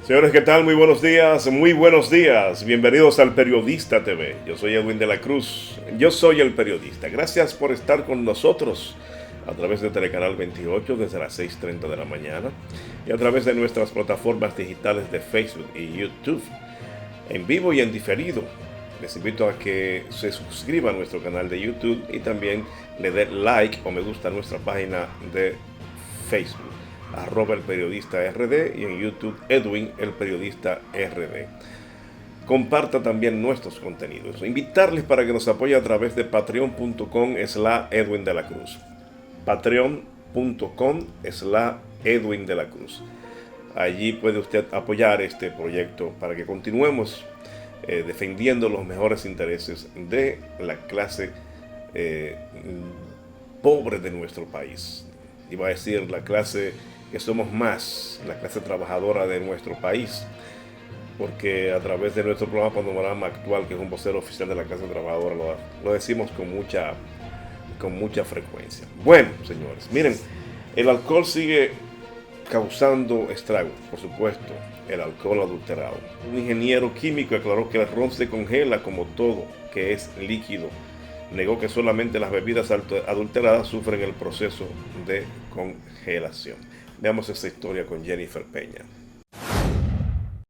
Señores, ¿qué tal? Muy buenos días, muy buenos días. Bienvenidos al Periodista TV. Yo soy Edwin de la Cruz. Yo soy el periodista. Gracias por estar con nosotros a través de Telecanal 28 desde las 6:30 de la mañana y a través de nuestras plataformas digitales de Facebook y YouTube, en vivo y en diferido. Les invito a que se suscriban a nuestro canal de YouTube y también le dé like o me gusta a nuestra página de Facebook, @el periodista RD, y en YouTube Edwin el periodista RD. Comparta también nuestros contenidos. Invitarles para que nos apoye a través de patreon.com/Edwin de la Cruz. Patreon.com/Edwin de la Cruz. Allí puede usted apoyar este proyecto para que continuemos defendiendo los mejores intereses de la clase pobre de nuestro país. Iba a decir la clase que somos más, la clase trabajadora de nuestro país, porque a través de nuestro programa actual, que es un vocero oficial de la clase trabajadora, lo decimos con mucha frecuencia. Bueno, señores, miren, el alcohol sigue causando estragos, por supuesto, el alcohol adulterado. Un ingeniero químico aclaró que el ron se congela como todo que es líquido. Negó que solamente las bebidas adulteradas sufren el proceso de congelación. Veamos esta historia con Jennifer Peña.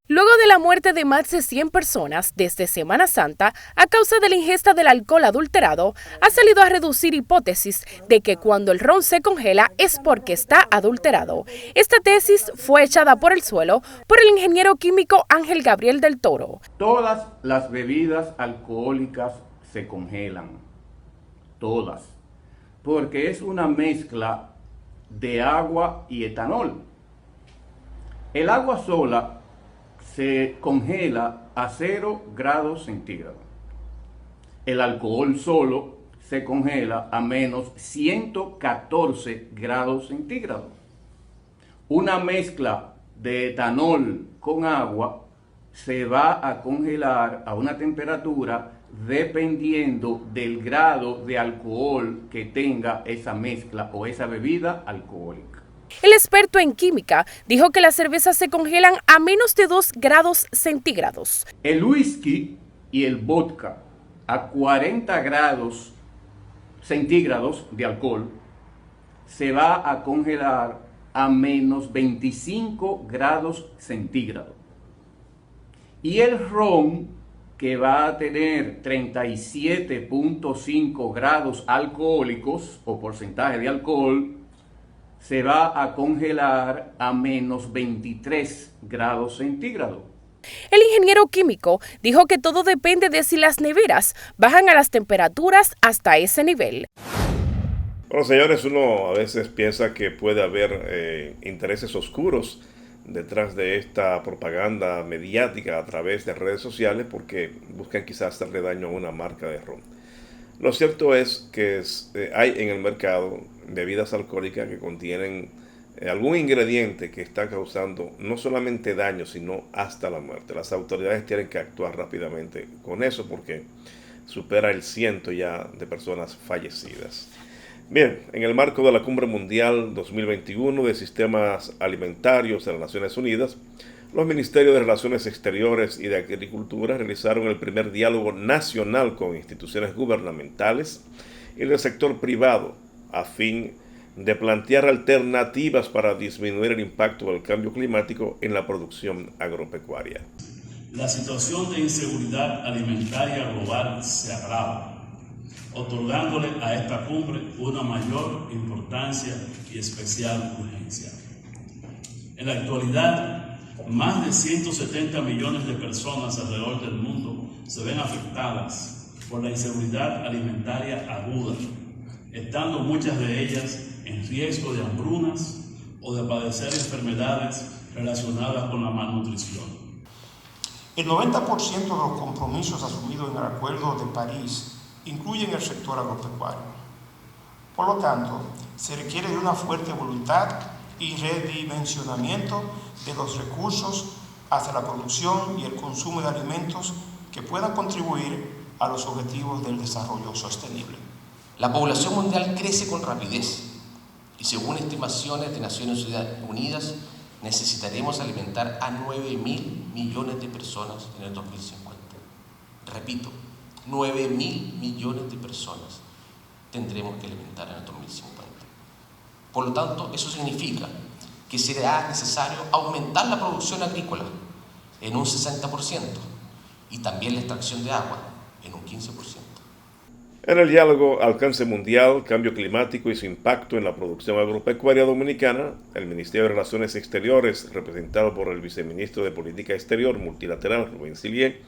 Luego de la muerte de más de 100 personas desde Semana Santa a causa de la ingesta del alcohol adulterado, ha salido a reducir hipótesis de que cuando el ron se congela es porque está adulterado. Esta tesis fue echada por el suelo por el ingeniero químico Ángel Gabriel del Toro. Todas las bebidas alcohólicas se congelan, todas, porque es una mezcla de agua y etanol. El agua sola se congela a 0 grados centígrados. El alcohol solo se congela a menos 114 grados centígrados. Una mezcla de etanol con agua se va a congelar a una temperatura dependiendo del grado de alcohol que tenga esa mezcla o esa bebida alcohólica. El experto en química dijo que las cervezas se congelan a menos de 2 grados centígrados. El whisky y el vodka a 40 grados centígrados de alcohol se va a congelar a menos 25 grados centígrados. Y el ron, que va a tener 37.5 grados alcohólicos o porcentaje de alcohol, se va a congelar a menos 23 grados centígrados. El ingeniero químico dijo que todo depende de si las neveras bajan a las temperaturas hasta ese nivel. Bueno, señores, uno a veces piensa que puede haber intereses oscuros detrás de esta propaganda mediática a través de redes sociales porque buscan quizás hacerle daño a una marca de ron. Lo cierto es que hay en el mercado bebidas alcohólicas que contienen algún ingrediente que está causando no solamente daño, sino hasta la muerte. Las autoridades tienen que actuar rápidamente con eso porque supera el 100 ya de personas fallecidas. Bien, en el marco de la Cumbre Mundial 2021 de Sistemas Alimentarios de las Naciones Unidas, los Ministerios de Relaciones Exteriores y de Agricultura realizaron el primer diálogo nacional con instituciones gubernamentales y del sector privado a fin de plantear alternativas para disminuir el impacto del cambio climático en la producción agropecuaria. La situación de inseguridad alimentaria global se agrava, otorgándole a esta cumbre una mayor importancia y especial urgencia. En la actualidad, más de 170 millones de personas alrededor del mundo se ven afectadas por la inseguridad alimentaria aguda, estando muchas de ellas en riesgo de hambrunas o de padecer enfermedades relacionadas con la malnutrición. El 90% de los compromisos asumidos en el Acuerdo de París incluyen el sector agropecuario. Por lo tanto, se requiere de una fuerte voluntad y redimensionamiento de los recursos hacia la producción y el consumo de alimentos que puedan contribuir a los objetivos del desarrollo sostenible. La población mundial crece con rapidez y según estimaciones de Naciones Unidas, necesitaríamos alimentar a 9.000 millones de personas en el 2050. Repito, 9.000 millones de personas tendremos que alimentar en el 2050. Por lo tanto, eso significa que será necesario aumentar la producción agrícola en un 60% y también la extracción de agua en un 15%. En el diálogo Alcance Mundial, Cambio Climático y su impacto en la producción agropecuaria dominicana, el Ministerio de Relaciones Exteriores, representado por el Viceministro de Política Exterior Multilateral, Rubén Sillier,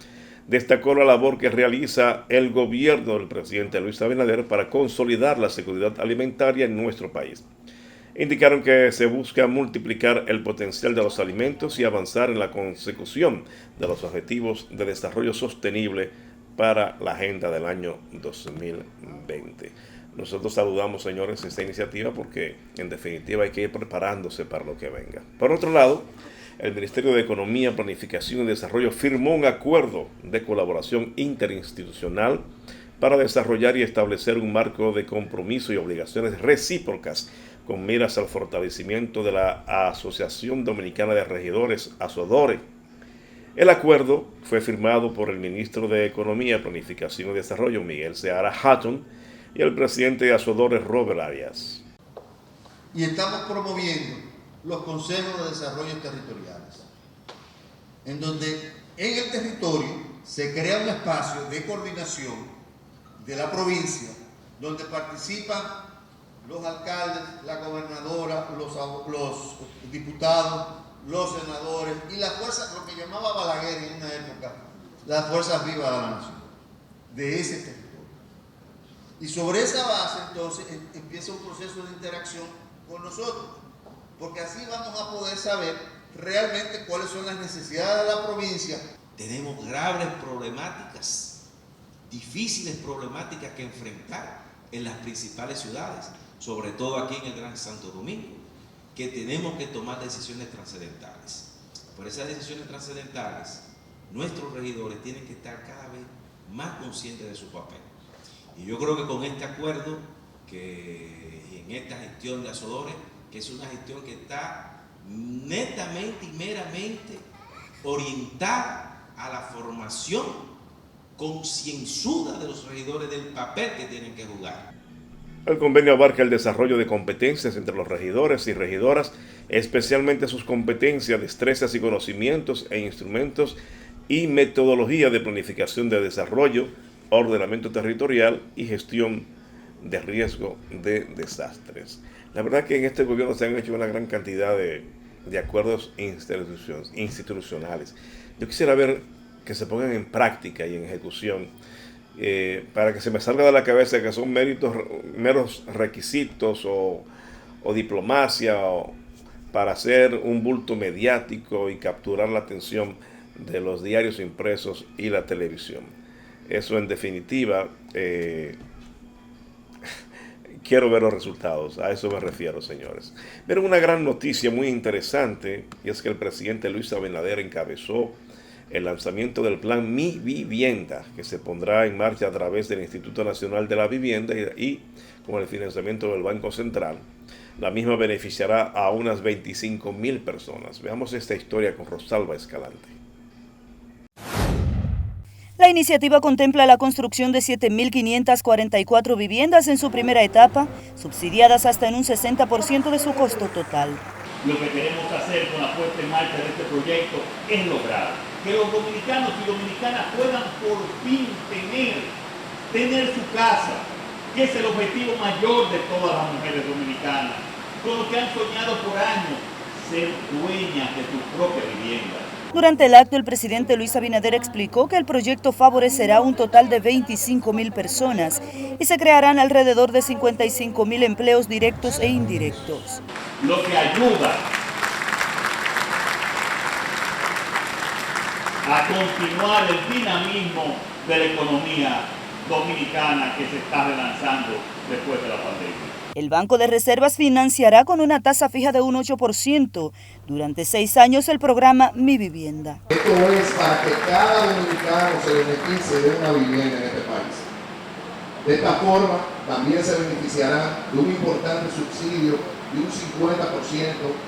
destacó la labor que realiza el gobierno del presidente Luis Abinader para consolidar la seguridad alimentaria en nuestro país. Indicaron que se busca multiplicar el potencial de los alimentos y avanzar en la consecución de los objetivos de desarrollo sostenible para la agenda del año 2020. Nosotros saludamos, señores, esta iniciativa porque en definitiva hay que ir preparándose para lo que venga. Por otro lado, el Ministerio de Economía, Planificación y Desarrollo firmó un acuerdo de colaboración interinstitucional para desarrollar y establecer un marco de compromiso y obligaciones recíprocas con miras al fortalecimiento de la Asociación Dominicana de Regidores, ASODORE. El acuerdo fue firmado por el ministro de Economía, Planificación y Desarrollo, Miguel Seara Hatton, y el presidente de ASODORE, Robert Arias. Y estamos promoviendo los consejos de desarrollo territoriales, en donde en el territorio se crea un espacio de coordinación de la provincia, donde participan los alcaldes, la gobernadora, los diputados, los senadores y la fuerza, lo que llamaba Balaguer en una época, las fuerzas vivas de la nación, de ese territorio. Y sobre esa base, entonces, empieza un proceso de interacción con nosotros, porque así vamos a poder saber realmente cuáles son las necesidades de la provincia. Tenemos graves problemáticas, difíciles problemáticas que enfrentar en las principales ciudades, sobre todo aquí en el Gran Santo Domingo, que tenemos que tomar decisiones trascendentales. Por esas decisiones trascendentales, nuestros regidores tienen que estar cada vez más conscientes de su papel. Y yo creo que con este acuerdo, que en esta gestión de ASODORE, que es una gestión que está netamente y meramente orientada a la formación concienzuda de los regidores del papel que tienen que jugar. El convenio abarca el desarrollo de competencias entre los regidores y regidoras, especialmente sus competencias, destrezas y conocimientos e instrumentos y metodología de planificación de desarrollo, ordenamiento territorial y gestión de riesgo de desastres. La verdad que en este gobierno se han hecho una gran cantidad de acuerdos institucionales. Yo quisiera ver que se pongan en práctica y en ejecución, para que se me salga de la cabeza que son meros requisitos o diplomacia para hacer un bulto mediático y capturar la atención de los diarios impresos y la televisión. Eso en definitiva, quiero ver los resultados, a eso me refiero, señores. Pero una gran noticia muy interesante, y es que el presidente Luis Abinader encabezó el lanzamiento del plan Mi Vivienda, que se pondrá en marcha a través del Instituto Nacional de la Vivienda y con el financiamiento del Banco Central. La misma beneficiará a unas 25.000 personas. Veamos esta historia con Rosalba Escalante. La iniciativa contempla la construcción de 7.544 viviendas en su primera etapa, subsidiadas hasta en un 60% de su costo total. Lo que queremos hacer con la puesta en marcha de este proyecto es lograr que los dominicanos y dominicanas puedan por fin tener su casa, que es el objetivo mayor de todas las mujeres dominicanas, con lo que han soñado por años, ser dueñas de su propia vivienda. Durante el acto, el presidente Luis Abinader explicó que el proyecto favorecerá un total de 25.000 personas y se crearán alrededor de 55.000 empleos directos e indirectos. Lo que ayuda a continuar el dinamismo de la economía dominicana que se está relanzando después de la pandemia. El Banco de Reservas financiará con una tasa fija de un 8% durante 6 años el programa Mi Vivienda. Esto es para que cada dominicano se beneficie de una vivienda en este país. De esta forma también se beneficiarán de un importante subsidio y un 50%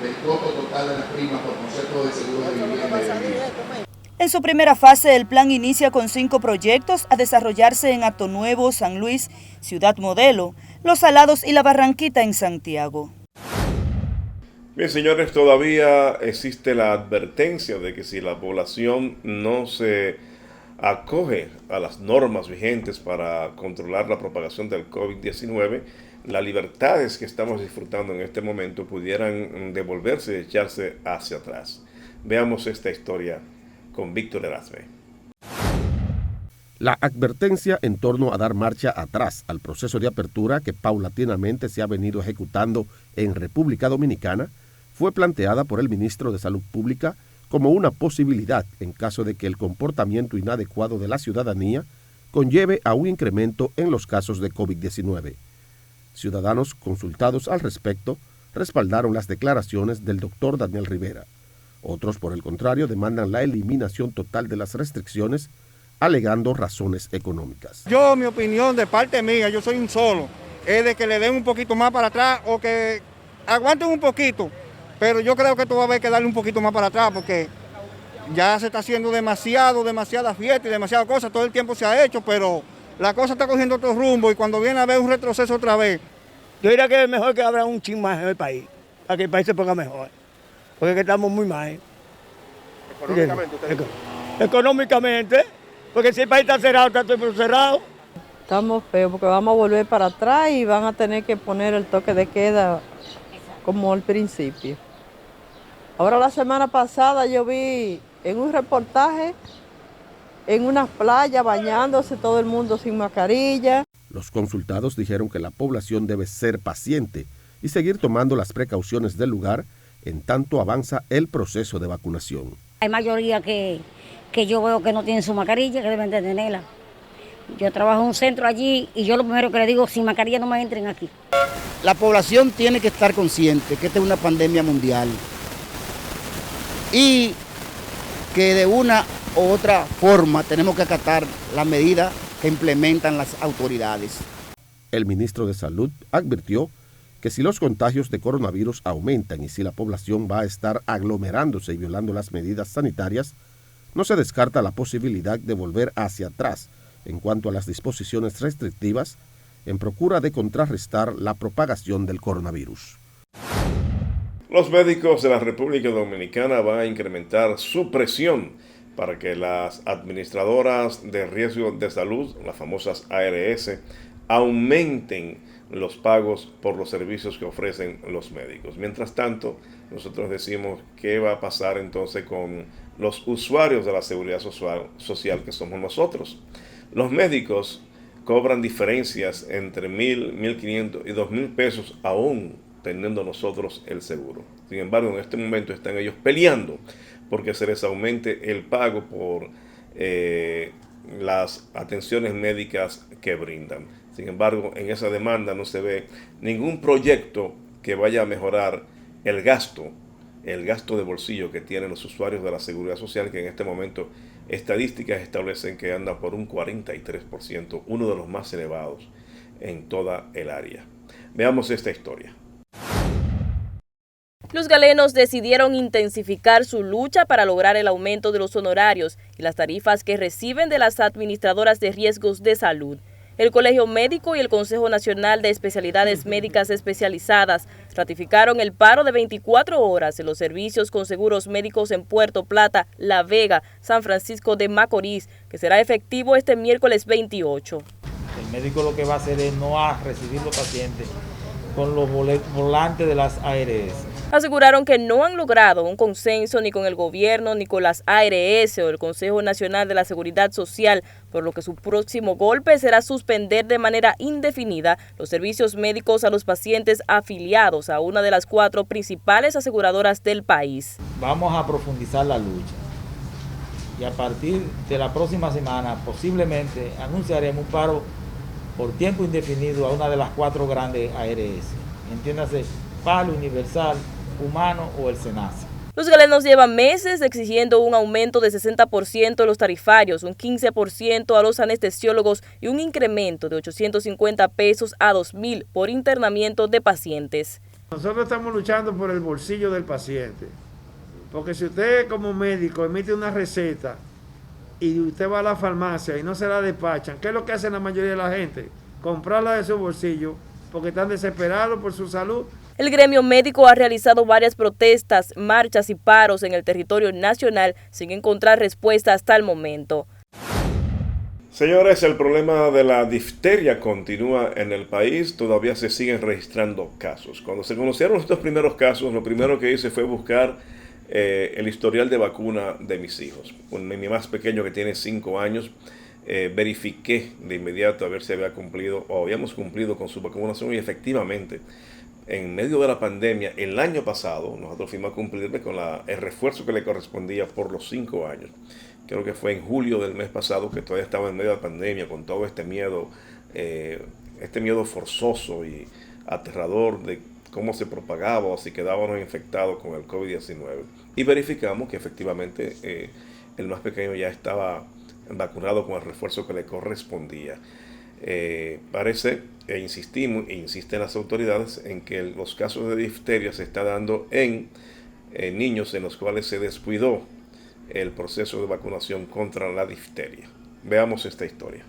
del costo total de las primas por concepto de seguro de vivienda y de vida. En su primera fase, el plan inicia con 5 proyectos a desarrollarse en Hato Nuevo, San Luis, Ciudad Modelo, Los Salados y La Barranquita en Santiago. Bien, señores, todavía existe la advertencia de que si la población no se acoge a las normas vigentes para controlar la propagación del COVID-19, las libertades que estamos disfrutando en este momento pudieran devolverse y echarse hacia atrás. Veamos esta historia con Víctor Erasme. La advertencia en torno a dar marcha atrás al proceso de apertura que paulatinamente se ha venido ejecutando en República Dominicana fue planteada por el ministro de Salud Pública como una posibilidad en caso de que el comportamiento inadecuado de la ciudadanía conlleve a un incremento en los casos de COVID-19. Ciudadanos consultados al respecto respaldaron las declaraciones del doctor Daniel Rivera. Otros, por el contrario, demandan la eliminación total de las restricciones, alegando razones económicas. Yo, mi opinión de parte mía, yo soy un solo, es de que le den un poquito más para atrás o que aguanten un poquito, pero yo creo que esto va a haber que darle un poquito más para atrás porque ya se está haciendo demasiada fiesta y demasiadas cosas, todo el tiempo se ha hecho, pero la cosa está cogiendo otro rumbo y cuando viene a ver un retroceso otra vez. Yo diría que es mejor que abra un chin más en el país, para que el país se ponga mejor. Porque es que estamos muy mal. ¿Económicamente usted dice? Económicamente, porque si el país está cerrado, está todo cerrado. Estamos feos porque vamos a volver para atrás y van a tener que poner el toque de queda como al principio. Ahora la semana pasada yo vi en un reportaje en unas playas bañándose todo el mundo sin mascarilla. Los consultados dijeron que la población debe ser paciente y seguir tomando las precauciones del lugar en tanto avanza el proceso de vacunación. Hay mayoría que yo veo que no tienen su mascarilla, que deben de tenerla. Yo trabajo en un centro allí y yo lo primero que le digo, sin mascarilla no me entren aquí. La población tiene que estar consciente que esta es una pandemia mundial y que de una u otra forma tenemos que acatar las medidas que implementan las autoridades. El ministro de Salud advirtió que si los contagios de coronavirus aumentan y si la población va a estar aglomerándose y violando las medidas sanitarias, no se descarta la posibilidad de volver hacia atrás en cuanto a las disposiciones restrictivas en procura de contrarrestar la propagación del coronavirus. Los médicos de la República Dominicana van a incrementar su presión para que las administradoras de riesgo de salud, las famosas ARS, aumenten los pagos por los servicios que ofrecen los médicos. Mientras tanto, nosotros decimos qué va a pasar entonces con los usuarios de la seguridad social que somos nosotros. Los médicos cobran diferencias entre 1.000, 1.500 y 2.000 pesos aún teniendo nosotros el seguro. Sin embargo, en este momento están ellos peleando porque se les aumente el pago por las atenciones médicas que brindan. Sin embargo, en esa demanda no se ve ningún proyecto que vaya a mejorar el gasto de bolsillo que tienen los usuarios de la seguridad social, que en este momento estadísticas establecen que anda por un 43%, uno de los más elevados en toda el área. Veamos esta historia. Los galenos decidieron intensificar su lucha para lograr el aumento de los honorarios y las tarifas que reciben de las administradoras de riesgos de salud. El Colegio Médico y el Consejo Nacional de Especialidades Médicas Especializadas ratificaron el paro de 24 horas en los servicios con seguros médicos en Puerto Plata, La Vega, San Francisco de Macorís, que será efectivo este miércoles 28. El médico lo que va a hacer es no a recibir los pacientes con los volantes de las ARS. Aseguraron que no han logrado un consenso ni con el gobierno ni con las ARS o el Consejo Nacional de la Seguridad Social, por lo que su próximo golpe será suspender de manera indefinida los servicios médicos a los pacientes afiliados a una de las 4 principales aseguradoras del país. Vamos a profundizar la lucha y a partir de la próxima semana posiblemente anunciaremos un paro por tiempo indefinido a una de las 4 grandes ARS. Entiéndase, Palo, Universal, Humano o el SENASA. Los galenos llevan meses exigiendo un aumento de 60% de los tarifarios, un 15% a los anestesiólogos y un incremento de 850 pesos a 2.000 por internamiento de pacientes. Nosotros estamos luchando por el bolsillo del paciente, porque si usted como médico emite una receta y usted va a la farmacia y no se la despachan, ¿qué es lo que hace la mayoría de la gente? Comprarla de su bolsillo porque están desesperados por su salud. El gremio médico ha realizado varias protestas, marchas y paros en el territorio nacional sin encontrar respuesta hasta el momento. Señores, el problema de la difteria continúa en el país, todavía se siguen registrando casos. Cuando se conocieron estos primeros casos, lo primero que hice fue buscar el historial de vacuna de mis hijos. Mi más pequeño, que tiene 5 años, verifiqué de inmediato a ver si había cumplido o habíamos cumplido con su vacunación, y efectivamente, en medio de la pandemia, el año pasado, nosotros fuimos a cumplirle con el refuerzo que le correspondía por los 5 años. Creo que fue en julio del mes pasado, que todavía estaba en medio de la pandemia, con todo este miedo forzoso y aterrador de cómo se propagaba o si quedábamos infectados con el COVID-19. Y verificamos que efectivamente el más pequeño ya estaba vacunado con el refuerzo que le correspondía. Parece, insisten las autoridades en que los casos de difteria se está dando en niños en los cuales se descuidó el proceso de vacunación contra la difteria. Veamos esta historia.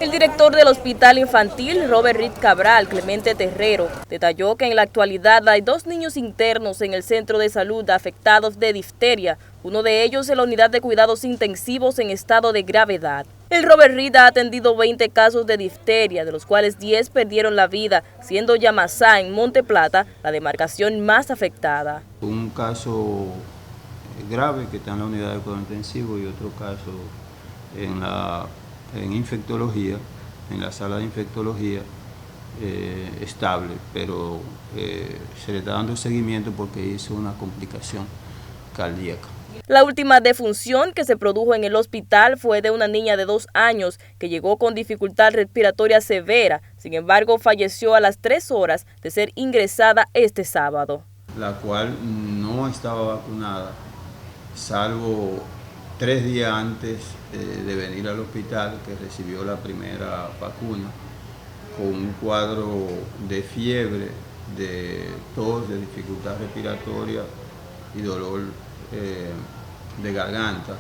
El director del Hospital Infantil, Robert Reed Cabral, Clemente Terrero, detalló que en la actualidad hay 2 niños internos en el centro de salud afectados de difteria, uno de ellos en la unidad de cuidados intensivos en estado de gravedad. El Robert Reed ha atendido 20 casos de difteria, de los cuales 10 perdieron la vida, siendo Yamasá, en Monte Plata, la demarcación más afectada. Un caso grave que está en la unidad de cuidado intensivo y otro caso en infectología, en la sala de infectología, estable, pero se le está dando seguimiento porque hizo una complicación cardíaca. La última defunción que se produjo en el hospital fue de una niña de 2 años que llegó con dificultad respiratoria severa, sin embargo falleció a las 3 horas de ser ingresada este sábado. La cual no estaba vacunada, salvo 3 días antes de venir al hospital, que recibió la primera vacuna, con un cuadro de fiebre, de tos, de dificultad respiratoria y dolor de garganta.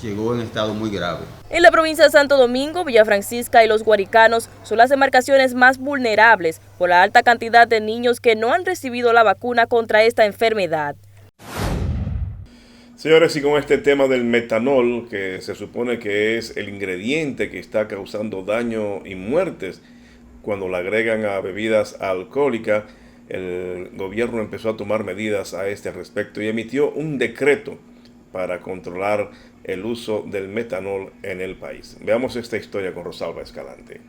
Llegó en estado muy grave. En la provincia de Santo Domingo, Villa Francisca y Los Guaricanos son las demarcaciones más vulnerables por la alta cantidad de niños que no han recibido la vacuna contra esta enfermedad. Señores, y con este tema del metanol, que se supone que es el ingrediente que está causando daño y muertes cuando la agregan a bebidas alcohólicas, el gobierno empezó a tomar medidas a este respecto y emitió un decreto para controlar el uso del metanol en el país. Veamos esta historia con Rosalba Escalante.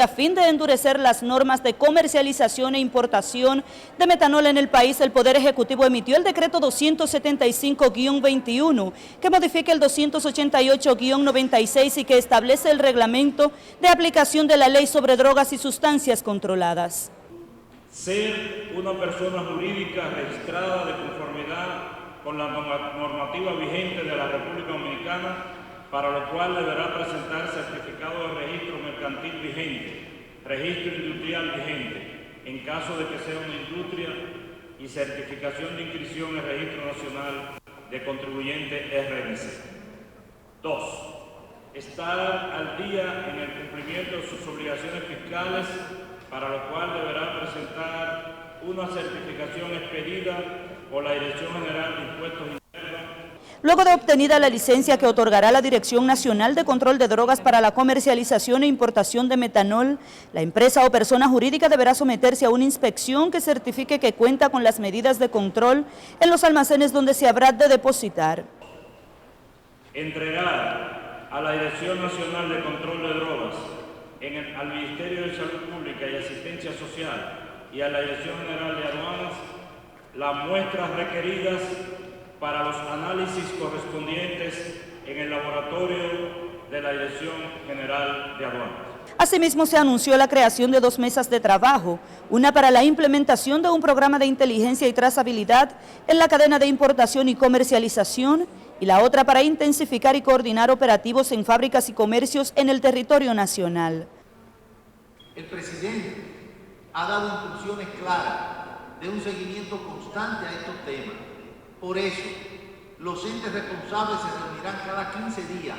A fin de endurecer las normas de comercialización e importación de metanol en el país, el Poder Ejecutivo emitió el decreto 275-21 que modifica el 288-96 y que establece el reglamento de aplicación de la ley sobre drogas y sustancias controladas. Ser una persona jurídica registrada de conformidad con la normativa vigente de la República Dominicana, para lo cual deberá presentar certificado de registro mercantil vigente, registro industrial vigente, en caso de que sea una industria, y certificación de inscripción en el Registro Nacional de Contribuyente RNC. 2. Estar al día en el cumplimiento de sus obligaciones fiscales, para lo cual deberá presentar una certificación expedida por la Dirección General de Impuestos Internos. Luego de obtenida la licencia que otorgará la Dirección Nacional de Control de Drogas para la comercialización e importación de metanol, la empresa o persona jurídica deberá someterse a una inspección que certifique que cuenta con las medidas de control en los almacenes donde se habrá de depositar. Entregar a la Dirección Nacional de Control de Drogas, al Ministerio de Salud Pública y Asistencia Social y a la Dirección General de Aduanas las muestras requeridas para los análisis correspondientes en el laboratorio de la Dirección General de Aduanas. Asimismo, se anunció la creación de 2 mesas de trabajo, una para la implementación de un programa de inteligencia y trazabilidad en la cadena de importación y comercialización, y la otra para intensificar y coordinar operativos en fábricas y comercios en el territorio nacional. El presidente ha dado instrucciones claras de un seguimiento constante a estos temas. Por eso, los entes responsables se reunirán cada 15 días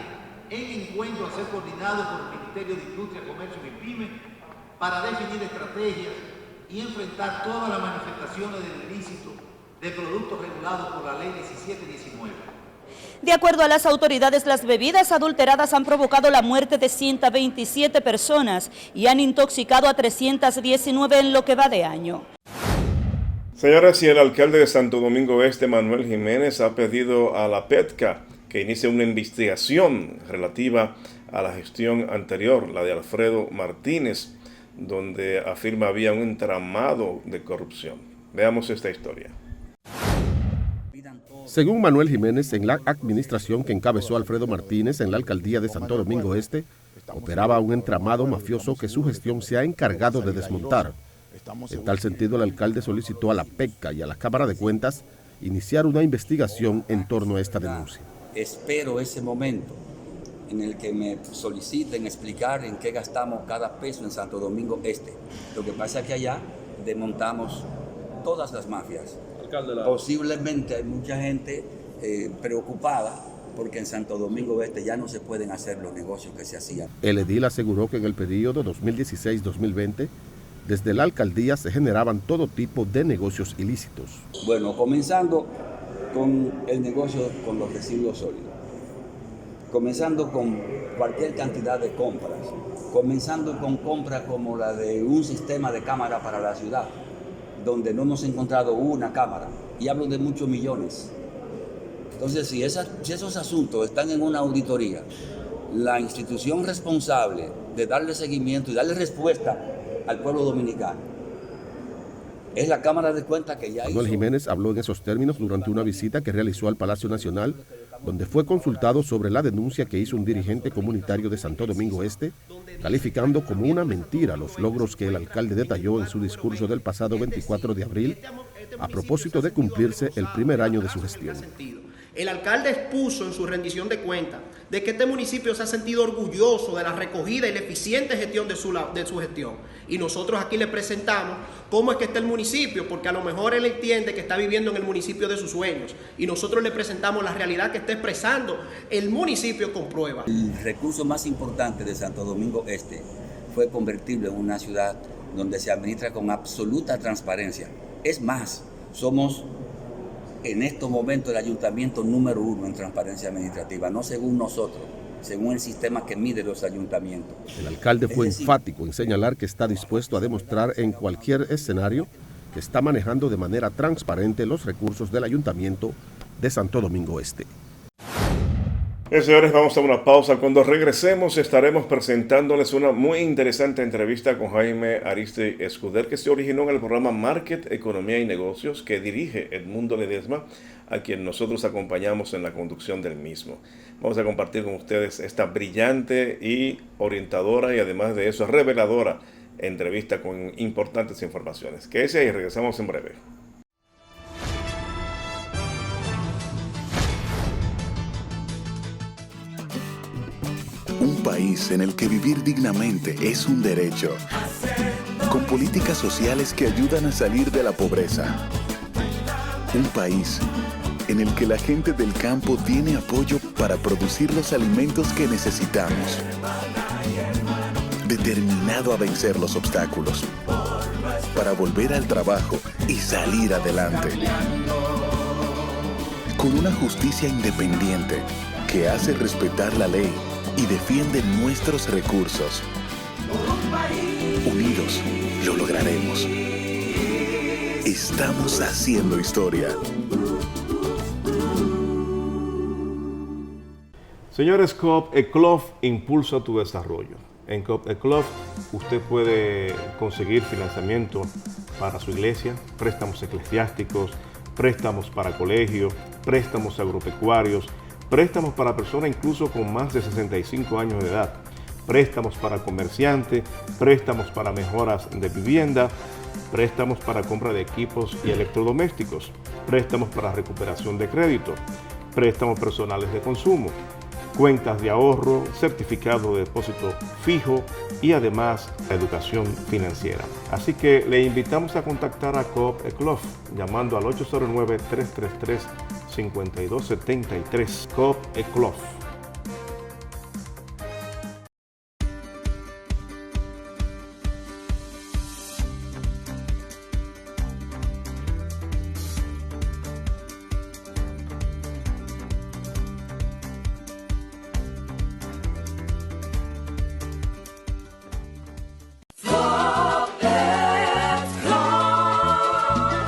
en encuentros a ser coordinados por el Ministerio de Industria, Comercio y Pymes para definir estrategias y enfrentar todas las manifestaciones del ilícito de productos regulados por la Ley 1719. De acuerdo a las autoridades, las bebidas adulteradas han provocado la muerte de 127 personas y han intoxicado a 319 en lo que va de año. Señoras, y el alcalde de Santo Domingo Este, Manuel Jiménez, ha pedido a la PETCA que inicie una investigación relativa a la gestión anterior, la de Alfredo Martínez, donde afirma había un entramado de corrupción. Veamos esta historia. Según Manuel Jiménez, en la administración que encabezó Alfredo Martínez en la alcaldía de Santo Domingo Este, operaba un entramado mafioso que su gestión se ha encargado de desmontar. En tal sentido, el alcalde solicitó a la PETCA y a la Cámara de Cuentas iniciar una investigación en torno a esta denuncia. Espero ese momento en el que me soliciten explicar en qué gastamos cada peso en Santo Domingo Este. Lo que pasa es que allá desmontamos todas las mafias. Posiblemente hay mucha gente preocupada porque en Santo Domingo Este ya no se pueden hacer los negocios que se hacían. El edil aseguró que en el periodo 2016-2020, desde la alcaldía se generaban todo tipo de negocios ilícitos. Bueno, comenzando con el negocio con los residuos sólidos, comenzando con cualquier cantidad de compras, comenzando con compras como la de un sistema de cámara para la ciudad, donde no hemos encontrado una cámara, y hablo de muchos millones. Entonces, si esos asuntos están en una auditoría, la institución responsable de darle seguimiento y darle respuesta al pueblo dominicano es la Cámara de Cuentas, que ya Manuel Jiménez habló en esos términos durante una visita que realizó al Palacio Nacional, donde fue consultado sobre la denuncia que hizo un dirigente comunitario de Santo Domingo Este, calificando como una mentira los logros que el alcalde detalló en su discurso del pasado 24 de abril, a propósito de cumplirse el primer año de su gestión. El alcalde expuso en su rendición de cuentas de que este municipio se ha sentido orgulloso de la recogida y la eficiente gestión de su gestión. Y nosotros aquí le presentamos cómo es que está el municipio, porque a lo mejor él entiende que está viviendo en el municipio de sus sueños. Y nosotros le presentamos la realidad que está expresando el municipio con pruebas. El recurso más importante de Santo Domingo Este fue convertirlo en una ciudad donde se administra con absoluta transparencia. Es más, somos en estos momentos el ayuntamiento número 1 en transparencia administrativa, no según nosotros, según el sistema que mide los ayuntamientos. El alcalde fue enfático en señalar que está dispuesto a demostrar en cualquier escenario que está manejando de manera transparente los recursos del ayuntamiento de Santo Domingo Este. Señores, vamos a una pausa. Cuando regresemos estaremos presentándoles una muy interesante entrevista con Jaime Ariste Escuder, que se originó en el programa Market, Economía y Negocios, que dirige Edmundo Ledesma, a quien nosotros acompañamos en la conducción del mismo. Vamos a compartir con ustedes esta brillante y orientadora y además de eso reveladora entrevista con importantes informaciones. Quédese ahí, regresamos en breve. Un país en el que vivir dignamente es un derecho, con políticas sociales que ayudan a salir de la pobreza. Un país en el que la gente del campo tiene apoyo para producir los alimentos que necesitamos. Determinado a vencer los obstáculos, para volver al trabajo y salir adelante. Con una justicia independiente que hace respetar la ley y defiende nuestros recursos. Unidos lo lograremos. Estamos haciendo historia. Señores, Coop Eclof impulsa tu desarrollo. En Coop Eclof usted puede conseguir financiamiento para su iglesia, préstamos eclesiásticos, préstamos para colegios, préstamos agropecuarios, préstamos para personas incluso con más de 65 años de edad. préstamos para comerciantes, préstamos para mejoras de vivienda, préstamos para compra de equipos y electrodomésticos, préstamos para recuperación de crédito, préstamos personales de consumo, cuentas de ahorro, certificado de depósito fijo y además educación financiera. Así que le invitamos a contactar a Coop Eclof llamando al 809-333-5273. Coop Eclof.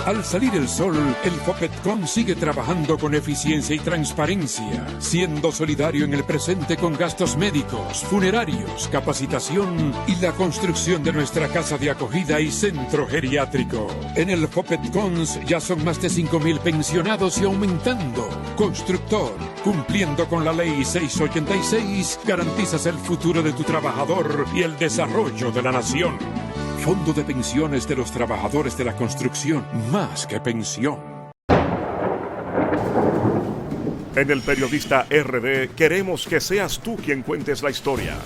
Al salir el sol, el Fopetcon sigue trabajando con eficiencia y transparencia, siendo solidario en el presente con gastos médicos, funerarios, capacitación y la construcción de nuestra casa de acogida y centro geriátrico. En el Fopetcon ya son más de 5.000 pensionados y aumentando. Constructor, cumpliendo con la ley 686, garantizas el futuro de tu trabajador y el desarrollo de la nación. Fondo de Pensiones de los Trabajadores de la Construcción, más que pensión. En El Periodista RD queremos que seas tú quien cuentes la historia.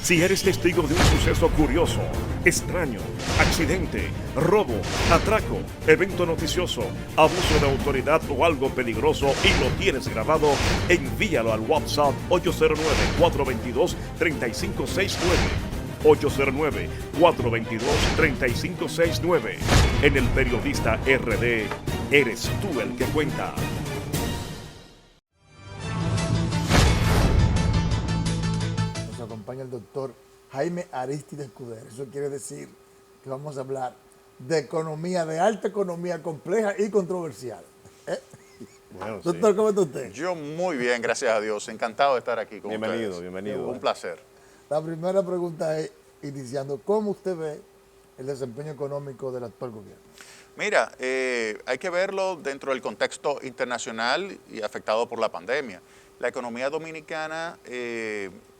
Si eres testigo de un suceso curioso, extraño, accidente, robo, atraco, evento noticioso, abuso de autoridad o algo peligroso y lo tienes grabado, envíalo al WhatsApp 809-422-3569. 809-422-3569. En El Periodista RD, eres tú el que cuenta. Nos acompaña el doctor Jaime Arístides Escudero. Eso quiere decir que vamos a hablar de economía, de alta economía compleja y controversial. Bueno, doctor, ¿cómo está usted? Yo muy bien, gracias a Dios. Encantado de estar aquí con ustedes. Bienvenido. Un placer. La primera pregunta es, iniciando, ¿cómo usted ve el desempeño económico del actual gobierno? Mira, hay que verlo dentro del contexto internacional y afectado por la pandemia. La economía dominicana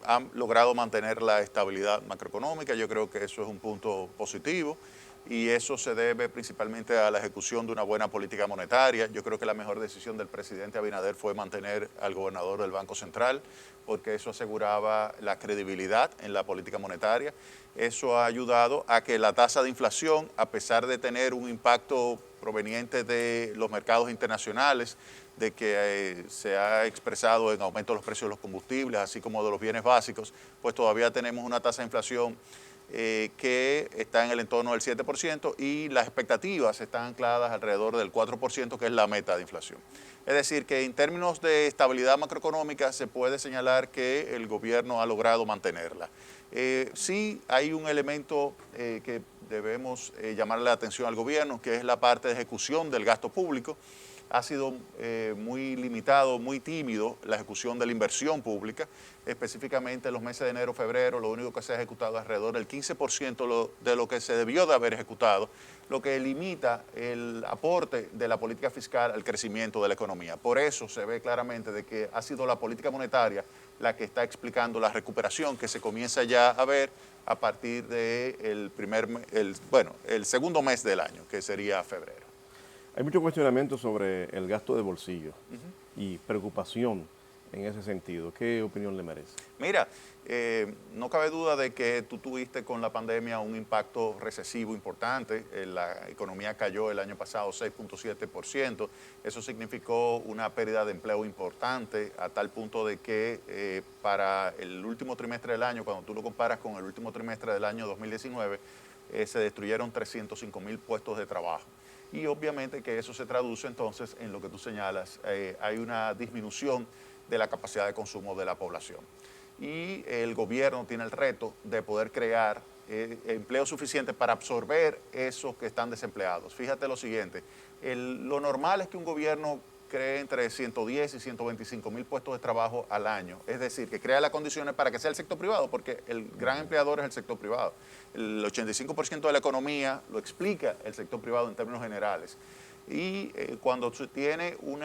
ha logrado mantener la estabilidad macroeconómica. Yo creo que eso es un punto positivo y eso se debe principalmente a la ejecución de una buena política monetaria. Yo creo que la mejor decisión del presidente Abinader fue mantener al gobernador del Banco Central, porque eso aseguraba la credibilidad en la política monetaria. Eso ha ayudado a que la tasa de inflación, a pesar de tener un impacto proveniente de los mercados internacionales, de que se ha expresado en aumento de los precios de los combustibles, así como de los bienes básicos, pues todavía tenemos una tasa de inflación que está en el entorno del 7% y las expectativas están ancladas alrededor del 4%, que es la meta de inflación. Es decir, que en términos de estabilidad macroeconómica se puede señalar que el gobierno ha logrado mantenerla. Sí hay un elemento que debemos llamarle la atención al gobierno, que es la parte de ejecución del gasto público. Ha sido muy limitado, muy tímido la ejecución de la inversión pública, específicamente en los meses de enero, febrero, lo único que se ha ejecutado es alrededor del 15% de lo que se debió de haber ejecutado, lo que limita el aporte de la política fiscal al crecimiento de la economía. Por eso se ve claramente de que ha sido la política monetaria la que está explicando la recuperación que se comienza ya a ver a partir del el segundo mes del año, que sería febrero. Hay mucho cuestionamiento sobre el gasto de bolsillo y preocupación en ese sentido. ¿Qué opinión le merece? Mira, no cabe duda de que tú tuviste con la pandemia un impacto recesivo importante. La economía cayó el año pasado 6.7%. Eso significó una pérdida de empleo importante, a tal punto de que para el último trimestre del año, cuando tú lo comparas con el último trimestre del año 2019, se destruyeron 305.000 puestos de trabajo. Y obviamente que eso se traduce entonces en lo que tú señalas, hay una disminución de la capacidad de consumo de la población. Y el gobierno tiene el reto de poder crear empleo suficiente para absorber esos que están desempleados. Fíjate lo siguiente, lo normal es que un gobierno cree entre 110 y 125.000 puestos de trabajo al año. Es decir, que crea las condiciones para que sea el sector privado, porque el gran empleador es el sector privado. El 85% de la economía lo explica el sector privado en términos generales. Y cuando se tiene un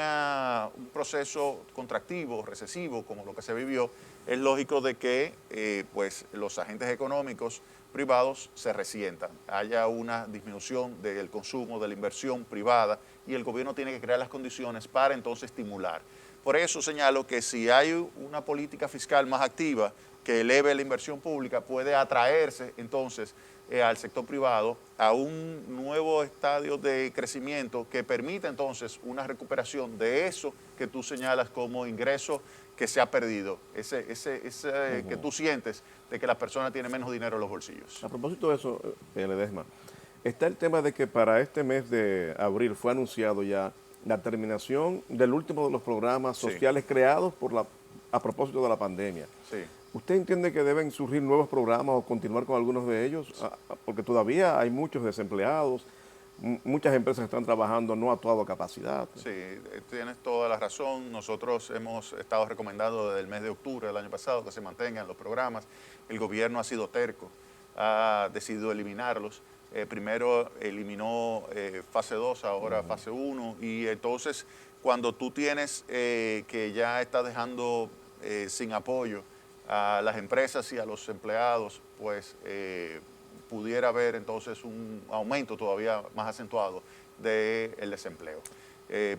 proceso contractivo, recesivo, como lo que se vivió, es lógico de que pues los agentes económicos privados se resientan, haya una disminución del consumo, de la inversión privada, y el gobierno tiene que crear las condiciones para entonces estimular. Por eso señalo que si hay una política fiscal más activa que eleve la inversión pública, puede atraerse entonces al sector privado a un nuevo estadio de crecimiento que permita entonces una recuperación de eso que tú señalas como ingreso que se ha perdido, ese que tú sientes de que la persona tiene menos dinero en los bolsillos. A propósito de eso, Ledesma, está el tema de que para este mes de abril fue anunciado ya la terminación del último de los programas sociales creados a propósito de la pandemia. Sí. ¿Usted entiende que deben surgir nuevos programas o continuar con algunos de ellos? Porque todavía hay muchos desempleados, muchas empresas están trabajando no a toda capacidad. Sí, tienes toda la razón. Nosotros hemos estado recomendando desde el mes de octubre del año pasado que se mantengan los programas. El gobierno ha sido terco, ha decidido eliminarlos. Primero eliminó fase 2, ahora fase 1. Y entonces, cuando tú tienes que ya está dejando sin apoyo a las empresas y a los empleados, pues pudiera haber entonces un aumento todavía más acentuado del desempleo.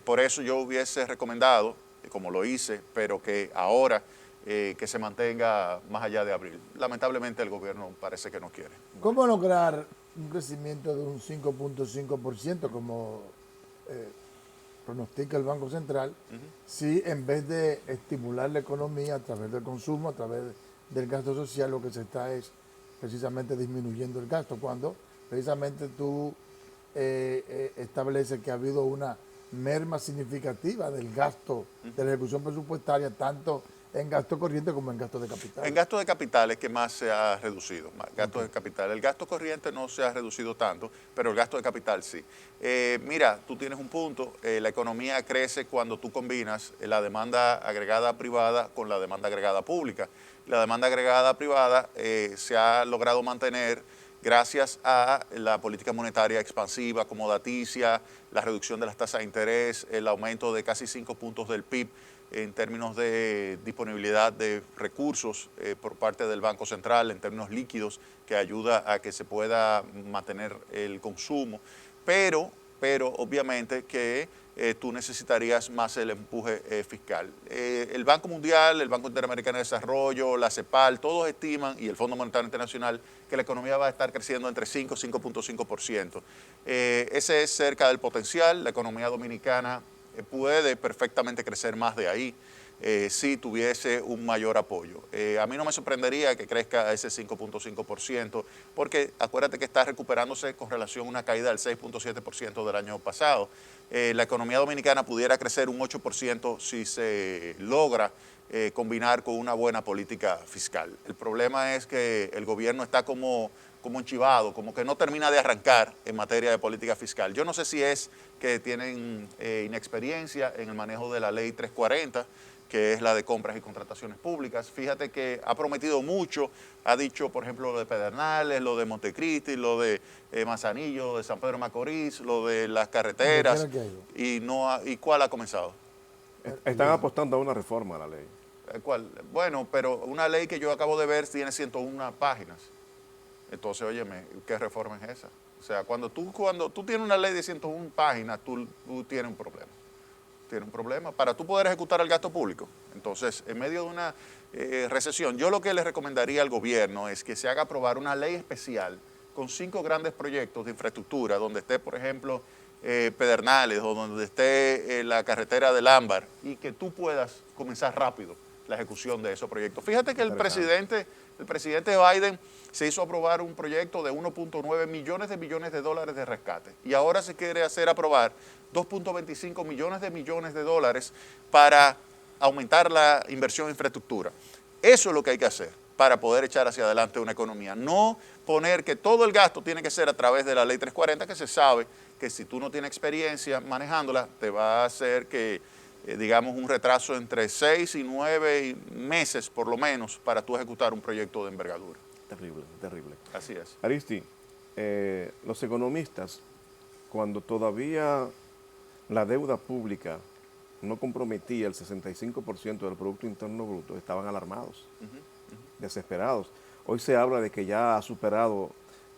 Por eso yo hubiese recomendado, como lo hice, pero que ahora que se mantenga más allá de abril. Lamentablemente el gobierno parece que no quiere. ¿Cómo lograr un crecimiento de un 5.5% como pronostica el Banco Central, si en vez de estimular la economía a través del consumo, a través del gasto social, lo que se está es precisamente disminuyendo el gasto, cuando precisamente tú estableces que ha habido una merma significativa del gasto de la ejecución presupuestaria, tanto en gasto corriente como en gasto de capital? En gasto de capital es que más se ha reducido, gasto de capital. El gasto corriente no se ha reducido tanto, pero el gasto de capital sí. Mira, tú tienes un punto, la economía crece cuando tú combinas la demanda agregada privada con la demanda agregada pública. La demanda agregada privada se ha logrado mantener gracias a la política monetaria expansiva, acomodaticia, la reducción de las tasas de interés, el aumento de casi 5 puntos del PIB, en términos de disponibilidad de recursos por parte del Banco Central, en términos líquidos, que ayuda a que se pueda mantener el consumo, pero obviamente que tú necesitarías más el empuje fiscal. El Banco Mundial, el Banco Interamericano de Desarrollo, la CEPAL, todos estiman, y el Fondo Monetario Internacional, que la economía va a estar creciendo entre 5 y 5.5%. Ese es cerca del potencial. La economía dominicana puede perfectamente crecer más de ahí si tuviese un mayor apoyo. A mí no me sorprendería que crezca ese 5.5%, porque acuérdate que está recuperándose con relación a una caída del 6.7% del año pasado. La economía dominicana pudiera crecer un 8% si se logra combinar con una buena política fiscal. El problema es que el gobierno está como enchivado, como que no termina de arrancar en materia de política fiscal. Yo no sé si es que tienen inexperiencia en el manejo de la ley 340, que es la de compras y contrataciones públicas. Fíjate que ha prometido mucho, ha dicho, por ejemplo, lo de Pedernales, lo de Montecristi, lo de Manzanillo, lo de San Pedro de Macorís, lo de las carreteras, ¿y cuál ha comenzado? Están apostando a una reforma a la ley. ¿Cuál? Bueno, pero una ley que yo acabo de ver tiene 101 páginas. Entonces, óyeme, ¿qué reforma es esa? O sea, cuando tú tienes una ley de 101 páginas, tú tienes un problema. Tienes un problema para tú poder ejecutar el gasto público. Entonces, en medio de una recesión, yo lo que le recomendaría al gobierno es que se haga aprobar una ley especial con 5 grandes proyectos de infraestructura, donde esté, por ejemplo, Pedernales o donde esté la carretera del Ámbar, y que tú puedas comenzar rápido la ejecución de esos proyectos. Fíjate que el presidente Biden se hizo aprobar un proyecto de 1.9 millones de dólares de rescate, y ahora se quiere hacer aprobar 2.25 millones de dólares para aumentar la inversión en infraestructura. Eso es lo que hay que hacer para poder echar hacia adelante una economía. No poner que todo el gasto tiene que ser a través de la ley 340, que se sabe que si tú no tienes experiencia manejándola, te va a hacer que digamos, un retraso entre 6 y 9 meses, por lo menos, para tú ejecutar un proyecto de envergadura. Terrible, terrible. Así es. Aristi, los economistas, cuando todavía la deuda pública no comprometía el 65% del Producto Interno Bruto, estaban alarmados, desesperados. Hoy se habla de que ya ha superado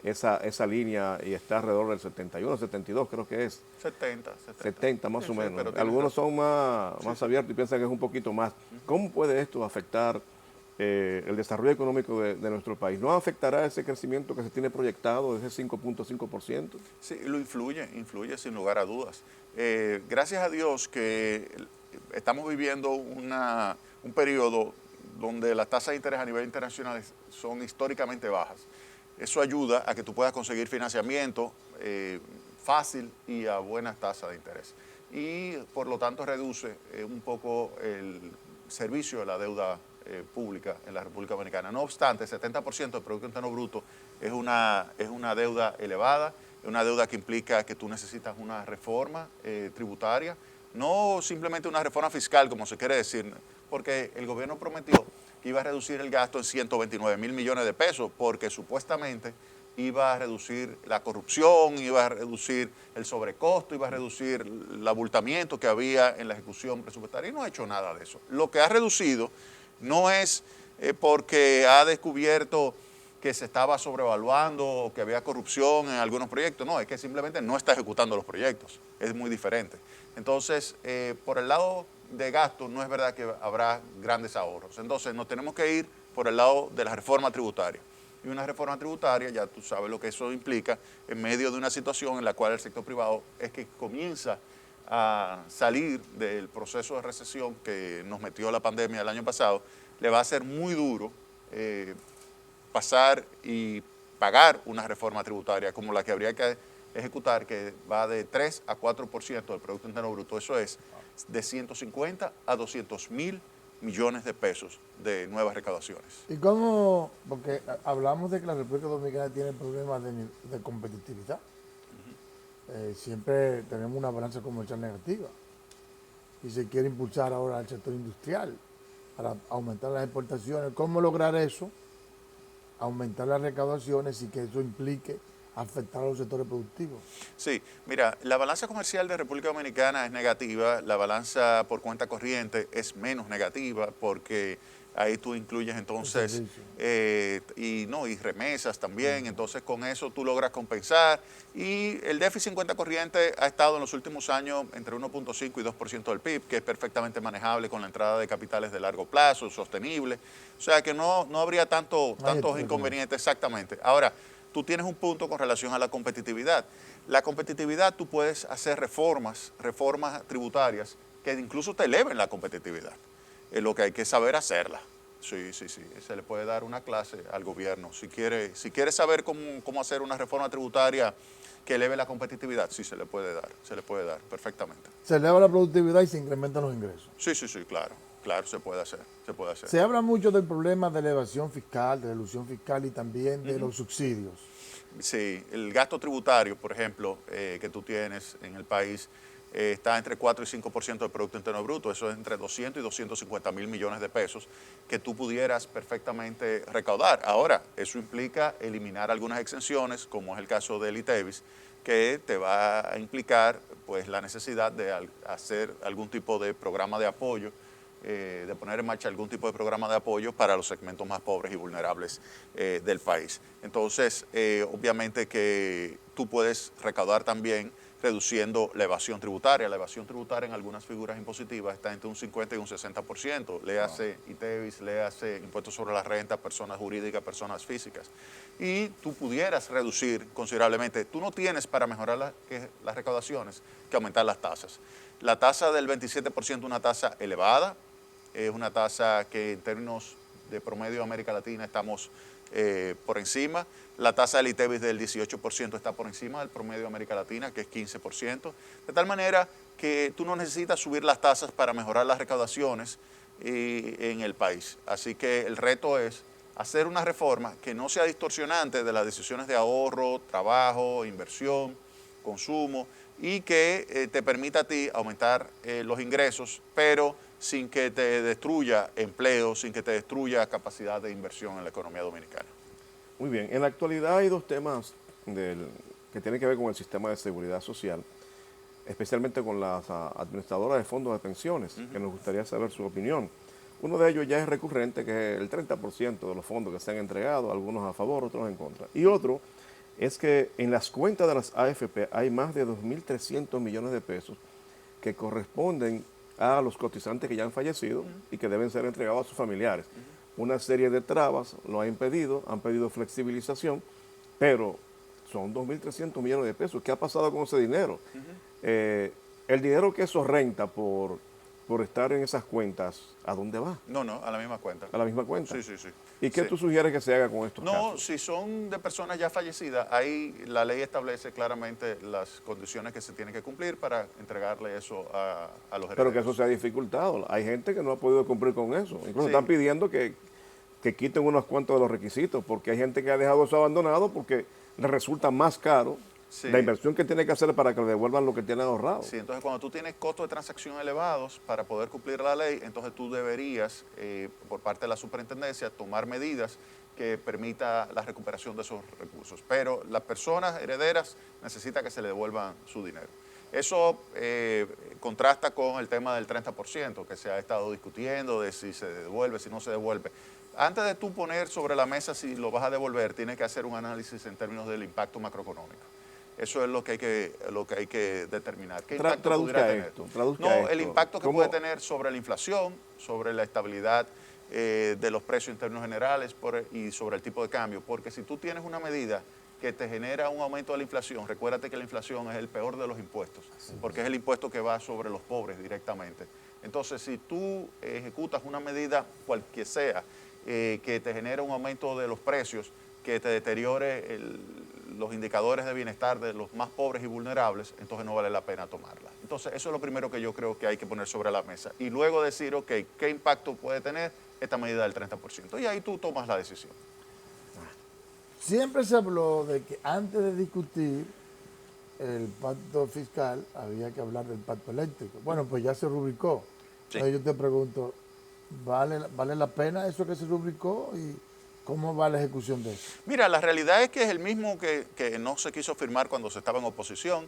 esa línea y está alrededor del 71, 72 creo que es. 70 más o menos. Algunos son más abiertos y piensan que es un poquito más. ¿Cómo puede esto afectar el desarrollo económico de nuestro país? ¿No afectará ese crecimiento que se tiene proyectado de ese 5.5%? Sí, lo influye sin lugar a dudas. Gracias a Dios que estamos viviendo un periodo donde las tasas de interés a nivel internacional son históricamente bajas. Eso ayuda a que tú puedas conseguir financiamiento fácil y a buenas tasas de interés. Y por lo tanto reduce un poco el servicio de la deuda pública en la República Dominicana. No obstante, el 70% del Producto Interno Bruto es una deuda elevada, es una deuda que implica que tú necesitas una reforma tributaria, no simplemente una reforma fiscal, como se quiere decir, porque el gobierno prometió que iba a reducir el gasto en 129 mil millones de pesos, porque supuestamente iba a reducir la corrupción, iba a reducir el sobrecosto, iba a reducir el abultamiento que había en la ejecución presupuestaria, y no ha hecho nada de eso. Lo que ha reducido no es porque ha descubierto que se estaba sobrevaluando o que había corrupción en algunos proyectos, no, es que simplemente no está ejecutando los proyectos, es muy diferente. Entonces, por el lado de gasto, no es verdad que habrá grandes ahorros. Entonces, nos tenemos que ir por el lado de la reforma tributaria. Y una reforma tributaria, ya tú sabes lo que eso implica, en medio de una situación en la cual el sector privado es que comienza a salir del proceso de recesión que nos metió la pandemia el año pasado, le va a ser muy duro pasar y pagar una reforma tributaria como la que habría que ejecutar, que va de 3 a 4% del Producto Interno Bruto. Eso es de 150 a 200 mil millones de pesos de nuevas recaudaciones. ¿Y cómo? Porque hablamos de que la República Dominicana tiene problemas de competitividad. Siempre tenemos una balanza comercial negativa y se quiere impulsar ahora el sector industrial para aumentar las exportaciones. ¿Cómo lograr eso? Aumentar las recaudaciones y que eso implique afectar a los sectores productivos. Sí, mira, la balanza comercial de República Dominicana es negativa, la balanza por cuenta corriente es menos negativa porque ahí tú incluyes entonces y remesas también, entonces con eso tú logras compensar y el déficit en cuenta corriente ha estado en los últimos años entre 1.5 y 2% del PIB, que es perfectamente manejable con la entrada de capitales de largo plazo, sostenible, o sea que no habría tantos inconvenientes exactamente. Ahora, tú tienes un punto con relación a la competitividad. La competitividad, tú puedes hacer reformas tributarias que incluso te eleven la competitividad. Es lo que hay que saber hacerla. Sí. Se le puede dar una clase al gobierno. Si quiere saber cómo hacer una reforma tributaria que eleve la competitividad, sí se le puede dar perfectamente. Se eleva la productividad y se incrementan los ingresos. Sí, claro, se puede hacer. Se habla mucho del problema de elevación fiscal, de elusión fiscal y también de los subsidios. Sí, el gasto tributario, por ejemplo, que tú tienes en el país, está entre 4 y 5% del Producto Interno Bruto. Eso es entre 200 y 250 mil millones de pesos que tú pudieras perfectamente recaudar. Ahora, eso implica eliminar algunas exenciones, como es el caso del ITEVIS, que te va a implicar pues, la necesidad de hacer algún tipo de programa de apoyo, de poner en marcha algún tipo de programa de apoyo para los segmentos más pobres y vulnerables del país. Entonces, obviamente que tú puedes recaudar también reduciendo la evasión tributaria. La evasión tributaria en algunas figuras impositivas está entre un 50 y un 60%. Léase ITEVIS, léase impuestos sobre la renta, personas jurídicas, personas físicas. Y tú pudieras reducir considerablemente. Tú no tienes para mejorar las recaudaciones que aumentar las tasas. La tasa del 27% es una tasa elevada, es una tasa que en términos de promedio de América Latina estamos por encima. La tasa del ITEVIS del 18% está por encima del promedio de América Latina, que es 15%. De tal manera que tú no necesitas subir las tasas para mejorar las recaudaciones en el país. Así que el reto es hacer una reforma que no sea distorsionante de las decisiones de ahorro, trabajo, inversión, consumo, y que te permita a ti aumentar los ingresos, pero sin que te destruya empleo, sin que te destruya capacidad de inversión en la economía dominicana. Muy bien, en la actualidad hay dos temas que tienen que ver con el sistema de seguridad social. especialmente con las administradoras de fondos de pensiones, que nos gustaría saber su opinión. Uno de ellos ya es recurrente, que es el 30% de los fondos que se han entregado, algunos a favor, otros en contra. Y otro es que en las cuentas de las AFP hay más de 2.300 millones de pesos que corresponden a los cotizantes que ya han fallecido y que deben ser entregados a sus familiares. Una serie de trabas lo ha impedido, han pedido flexibilización, pero son 2.300 millones de pesos. ¿Qué ha pasado con ese dinero? El dinero que eso renta por estar en esas cuentas, ¿a dónde va? No, a la misma cuenta. ¿A la misma cuenta? Sí. ¿Y qué tú sugieres que se haga con estos casos? No, si son de personas ya fallecidas, ahí la ley establece claramente las condiciones que se tienen que cumplir para entregarle eso a los herederos. Pero que eso se ha dificultado. Hay gente que no ha podido cumplir con eso. Incluso están pidiendo que quiten unos cuantos de los requisitos, porque hay gente que ha dejado eso abandonado porque le resulta más caro la inversión que tiene que hacer para que le devuelvan lo que tienen ahorrado. Sí, entonces cuando tú tienes costos de transacción elevados para poder cumplir la ley, entonces tú deberías, por parte de la superintendencia, tomar medidas que permita la recuperación de esos recursos. Pero las personas herederas necesitan que se le devuelvan su dinero. Eso contrasta con el tema del 30% que se ha estado discutiendo, de si se devuelve, si no se devuelve. Antes de tú poner sobre la mesa si lo vas a devolver, tienes que hacer un análisis en términos del impacto macroeconómico. Eso es lo que hay que determinar. ¿Qué impacto pudiera tener? El impacto que puede tener sobre la inflación, sobre la estabilidad de los precios en términos generales y sobre el tipo de cambio. Porque si tú tienes una medida que te genera un aumento de la inflación, recuérdate que la inflación es el peor de los impuestos, porque es el impuesto que va sobre los pobres directamente. Entonces, si tú ejecutas una medida cualquiera sea, que te genere un aumento de los precios, que te deteriore los indicadores de bienestar de los más pobres y vulnerables, entonces no vale la pena tomarla. Entonces, eso es lo primero que yo creo que hay que poner sobre la mesa. Y luego decir, ok, ¿qué impacto puede tener esta medida del 30%? Y ahí tú tomas la decisión. Siempre se habló de que antes de discutir el pacto fiscal había que hablar del pacto eléctrico. Bueno, pues ya se rubricó. Entonces yo te pregunto, ¿vale la pena eso que se rubricó y cómo va la ejecución de eso? Mira, la realidad es que es el mismo que no se quiso firmar cuando se estaba en oposición.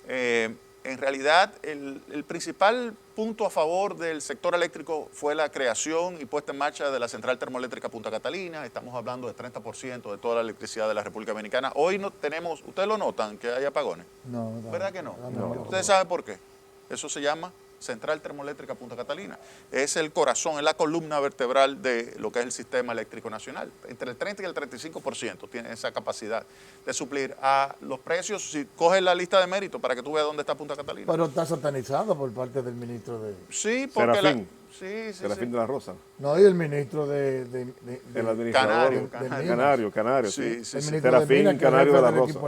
En realidad, el principal punto a favor del sector eléctrico fue la creación y puesta en marcha de la central termoeléctrica Punta Catalina. Estamos hablando del 30% de toda la electricidad de la República Dominicana. Hoy no tenemos, ¿ustedes lo notan que hay apagones? No. ¿Verdad que no? ¿Ustedes saben por qué? Eso se llama Central Termoeléctrica Punta Catalina. Es el corazón, es la columna vertebral de lo que es el sistema eléctrico nacional. Entre el 30 y el 35% tiene esa capacidad de suplir a los precios. Si coges la lista de méritos para que tú veas dónde está Punta Catalina. Pero está satanizado por parte del ministro de... Sí, porque Serafín. Serafín de la Rosa. No, y el ministro de el administrador. Canario. Sí. Serafín Canario de la Rosa.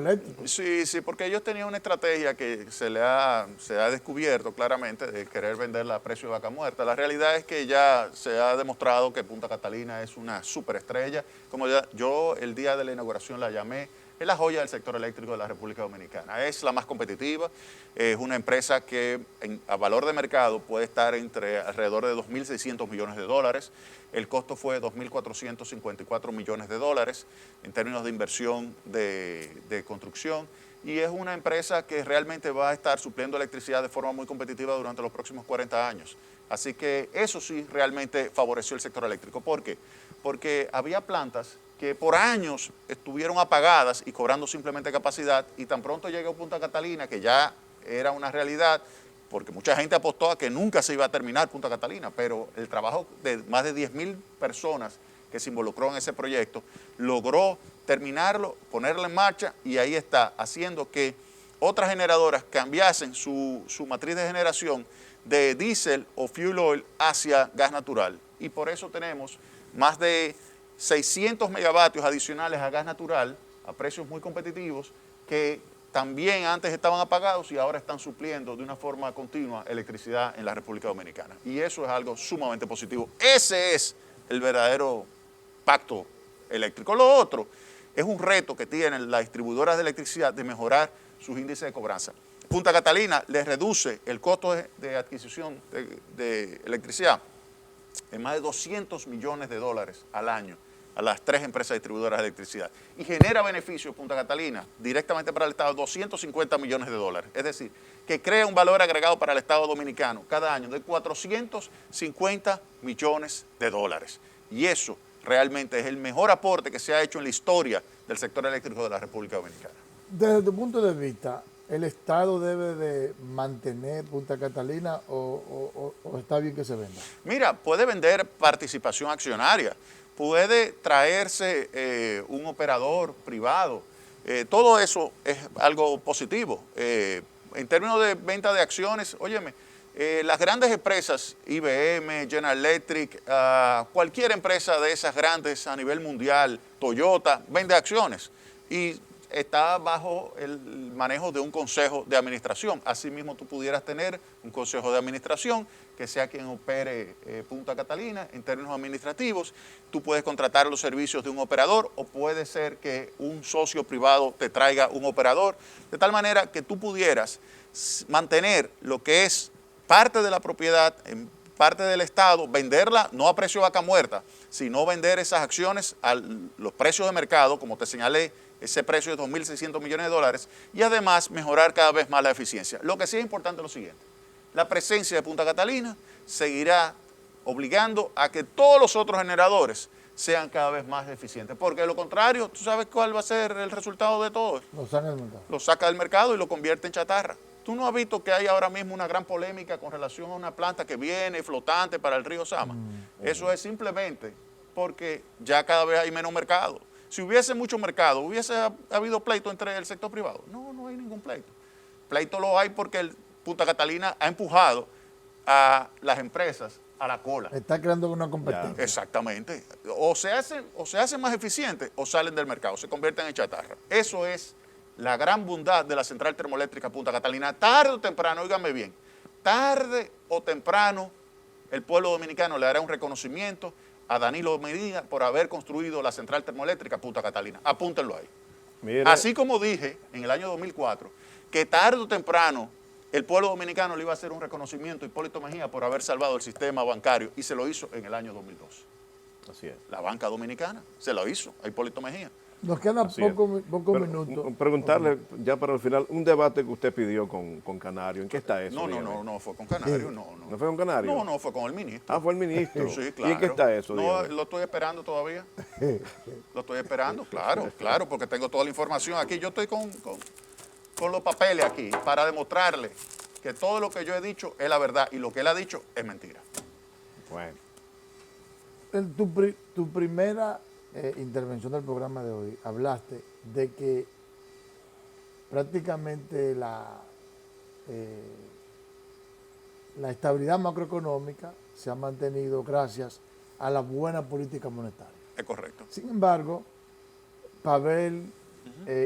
Sí, porque ellos tenían una estrategia que se ha descubierto claramente de querer venderla a precio de vaca muerta. La realidad es que ya se ha demostrado que Punta Catalina es una superestrella. Como yo el día de la inauguración la llamé, es la joya del sector eléctrico de la República Dominicana. Es la más competitiva, es una empresa que a valor de mercado puede estar entre alrededor de 2.600 millones de dólares. El costo fue 2.454 millones de dólares en términos de inversión de construcción. Y es una empresa que realmente va a estar supliendo electricidad de forma muy competitiva durante los próximos 40 años. Así que eso sí realmente favoreció el sector eléctrico. ¿Por qué? Porque había plantas que por años estuvieron apagadas y cobrando simplemente capacidad, y tan pronto llegó Punta Catalina, que ya era una realidad, porque mucha gente apostó a que nunca se iba a terminar Punta Catalina, pero el trabajo de más de 10.000 personas que se involucró en ese proyecto logró terminarlo, ponerlo en marcha, y ahí está, haciendo que otras generadoras cambiasen su matriz de generación de diésel o fuel oil hacia gas natural. Y por eso tenemos más de 600 megavatios adicionales a gas natural a precios muy competitivos que también antes estaban apagados y ahora están supliendo de una forma continua electricidad en la República Dominicana. Y eso es algo sumamente positivo. Ese es el verdadero pacto eléctrico. Lo otro es un reto que tienen las distribuidoras de electricidad de mejorar sus índices de cobranza. Punta Catalina les reduce el costo de adquisición de electricidad en más de 200 millones de dólares al año a las 3 empresas distribuidoras de electricidad. Y genera beneficios Punta Catalina directamente para el Estado, 250 millones de dólares. Es decir, que crea un valor agregado para el Estado dominicano cada año de 450 millones de dólares. Y eso realmente es el mejor aporte que se ha hecho en la historia del sector eléctrico de la República Dominicana. Desde tu punto de vista, ¿el Estado debe de mantener Punta Catalina o está bien que se venda? Mira, puede vender participación accionaria, puede traerse un operador privado, todo eso es algo positivo. En términos de venta de acciones, óyeme, las grandes empresas, IBM, General Electric, cualquier empresa de esas grandes a nivel mundial, Toyota, vende acciones y está bajo el manejo de un consejo de administración. Asimismo, tú pudieras tener un consejo de administración que sea quien opere Punta Catalina en términos administrativos. Tú puedes contratar los servicios de un operador o puede ser que un socio privado te traiga un operador, de tal manera que tú pudieras mantener lo que es parte de la propiedad, en parte del Estado, venderla no a precio vaca muerta, sino vender esas acciones a los precios de mercado, como te señalé, ese precio de 2.600 millones de dólares, y además mejorar cada vez más la eficiencia. Lo que sí es importante es lo siguiente: la presencia de Punta Catalina seguirá obligando a que todos los otros generadores sean cada vez más eficientes, porque de lo contrario, ¿tú sabes cuál va a ser el resultado de todo? Lo saca del mercado. Lo saca del mercado y lo convierte en chatarra. ¿Tú no has visto que hay ahora mismo una gran polémica con relación a una planta que viene flotante para el río Sama? Eso es simplemente porque ya cada vez hay menos mercado. Si hubiese mucho mercado, ¿hubiese habido pleito entre el sector privado? No, no hay ningún pleito. Pleito lo hay porque el Punta Catalina ha empujado a las empresas a la cola. Está creando una competencia. Ya. Exactamente. O se hacen más eficientes o salen del mercado, se convierten en chatarra. Eso es la gran bondad de la central termoeléctrica Punta Catalina. Tarde o temprano, óigame bien, tarde o temprano el pueblo dominicano le dará un reconocimiento a Danilo Medina por haber construido la central termoeléctrica Punta Catalina. Apúntenlo ahí. Mira. Así como dije en el año 2004 que tarde o temprano el pueblo dominicano le iba a hacer un reconocimiento a Hipólito Mejía por haber salvado el sistema bancario, y se lo hizo en el año 2002. Así es. La banca dominicana se lo hizo a Hipólito Mejía. Nos quedan pocos minutos. Preguntarle, ya para el final, un debate que usted pidió con Canario. ¿En qué está eso? No fue con Canario, no. ¿No fue con Canario? No, fue con el ministro. Ah, fue el ministro. Sí, claro. ¿Y en qué está eso? No, lo estoy esperando todavía. Lo estoy esperando, claro, porque tengo toda la información aquí. Yo estoy con los papeles aquí para demostrarle que todo lo que yo he dicho es la verdad y lo que él ha dicho es mentira. Bueno. En tu primera intervención del programa de hoy, hablaste de que prácticamente la estabilidad macroeconómica se ha mantenido gracias a la buena política monetaria. Es correcto. Sin embargo, Pavel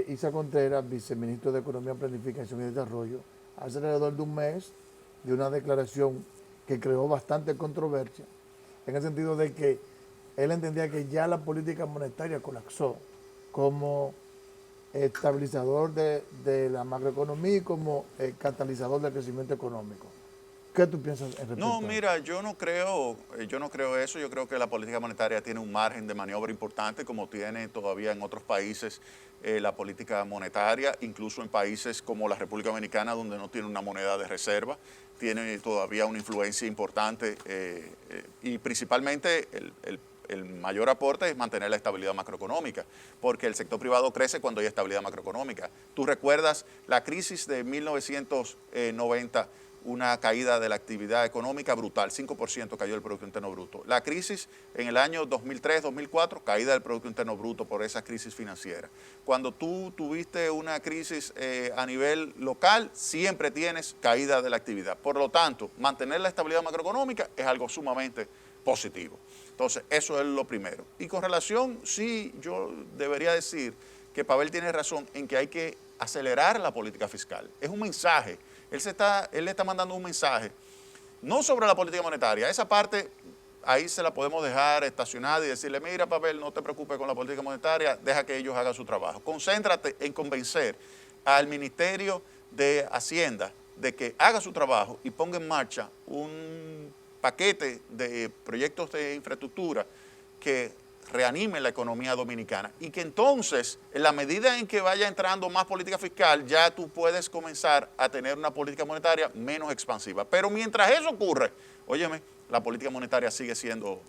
Isa Contreras, viceministro de Economía, Planificación y Desarrollo, hace alrededor de un mes de una declaración que creó bastante controversia, en el sentido de que él entendía que ya la política monetaria colapsó como estabilizador de la macroeconomía y como catalizador del crecimiento económico. ¿Qué tú piensas en respecto? No, mira, yo no creo eso. Yo creo que la política monetaria tiene un margen de maniobra importante, como tiene todavía en otros países la política monetaria, incluso en países como la República Dominicana, donde no tiene una moneda de reserva, tiene todavía una influencia importante y principalmente el mayor aporte es mantener la estabilidad macroeconómica, porque el sector privado crece cuando hay estabilidad macroeconómica. Tú recuerdas la crisis de 1990, una caída de la actividad económica brutal, 5% cayó el Producto Interno Bruto. La crisis en el año 2003-2004, caída del Producto Interno Bruto por esa crisis financiera. Cuando tú tuviste una crisis a nivel local, siempre tienes caída de la actividad. Por lo tanto, mantener la estabilidad macroeconómica es algo sumamente positivo. Entonces, eso es lo primero. Y con relación, sí, yo debería decir que Pavel tiene razón en que hay que acelerar la política fiscal. Es un mensaje. Él le está mandando un mensaje, no sobre la política monetaria. Esa parte, ahí se la podemos dejar estacionada y decirle, mira, Pavel, no te preocupes con la política monetaria, deja que ellos hagan su trabajo. Concéntrate en convencer al Ministerio de Hacienda de que haga su trabajo y ponga en marcha un paquete de proyectos de infraestructura que reanime la economía dominicana y que entonces, en la medida en que vaya entrando más política fiscal, ya tú puedes comenzar a tener una política monetaria menos expansiva. Pero mientras eso ocurre, óyeme, la política monetaria sigue siendo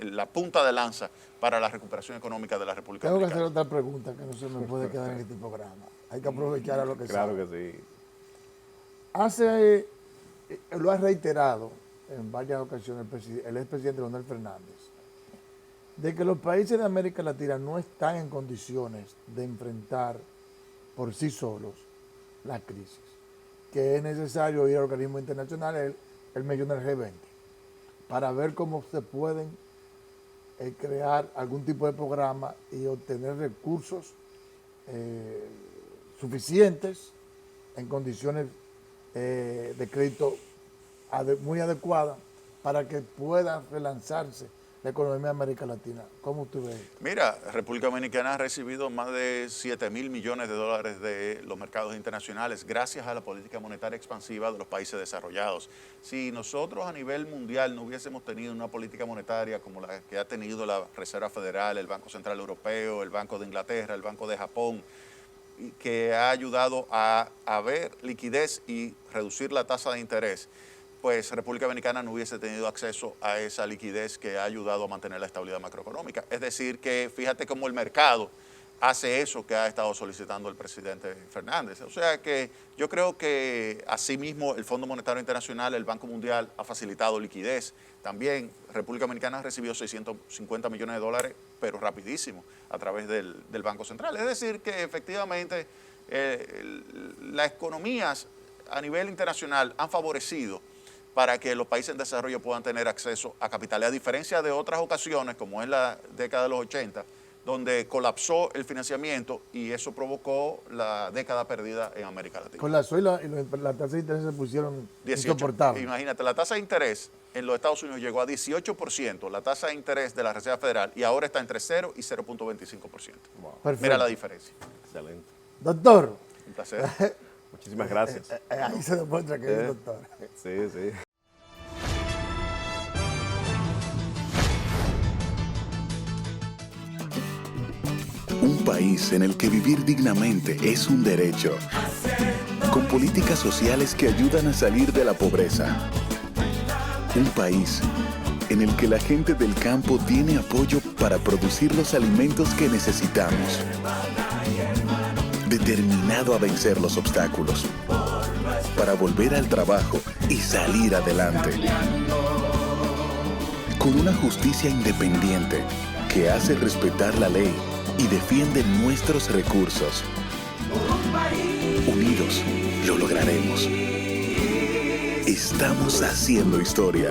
la punta de lanza para la recuperación económica de la República Dominicana. Tengo que hacer otra pregunta que no se me puede quedar en este programa. Hay que aprovechar a lo que sabe. Claro que sí. Lo ha reiterado en varias ocasiones el expresidente Leonel Fernández, de que los países de América Latina no están en condiciones de enfrentar por sí solos la crisis, que es necesario ir a organismos internacionales, el medio del G20, para ver cómo se pueden crear algún tipo de programa y obtener recursos suficientes en condiciones de crédito muy adecuadas para que pueda relanzarse la economía de América Latina. ¿Cómo usted ve? Mira, República Dominicana ha recibido más de 7.000 millones de dólares de los mercados internacionales gracias a la política monetaria expansiva de los países desarrollados. Si nosotros a nivel mundial no hubiésemos tenido una política monetaria como la que ha tenido la Reserva Federal, el Banco Central Europeo, el Banco de Inglaterra, el Banco de Japón, que ha ayudado a haber liquidez y reducir la tasa de interés, pues República Dominicana no hubiese tenido acceso a esa liquidez que ha ayudado a mantener la estabilidad macroeconómica. Es decir, que fíjate cómo el mercado hace eso que ha estado solicitando el presidente Fernández. O sea que yo creo que asimismo el Fondo Monetario Internacional, el Banco Mundial ha facilitado liquidez. También República Dominicana ha recibido 650 millones de dólares, pero rapidísimo, a través del Banco Central. Es decir, que efectivamente las economías a nivel internacional han favorecido para que los países en desarrollo puedan tener acceso a capitales, a diferencia de otras ocasiones, como es la década de los 80, donde colapsó el financiamiento y eso provocó la década perdida en América Latina. Colapsó y la tasa de interés se pusieron insoportables. Imagínate, la tasa de interés en los Estados Unidos llegó a 18%, la tasa de interés de la Reserva Federal, y ahora está entre 0 y 0.25%. Wow. Mira la diferencia. Excelente. Doctor. Un placer. Muchísimas gracias. Ahí se demuestra que es doctor. Sí. Un país en el que vivir dignamente es un derecho, con políticas sociales que ayudan a salir de la pobreza. Un país en el que la gente del campo tiene apoyo para producir los alimentos que necesitamos. Determinado a vencer los obstáculos, para volver al trabajo y salir adelante. Con una justicia independiente que hace respetar la ley y defiende nuestros recursos. Unidos lo lograremos. Estamos haciendo historia.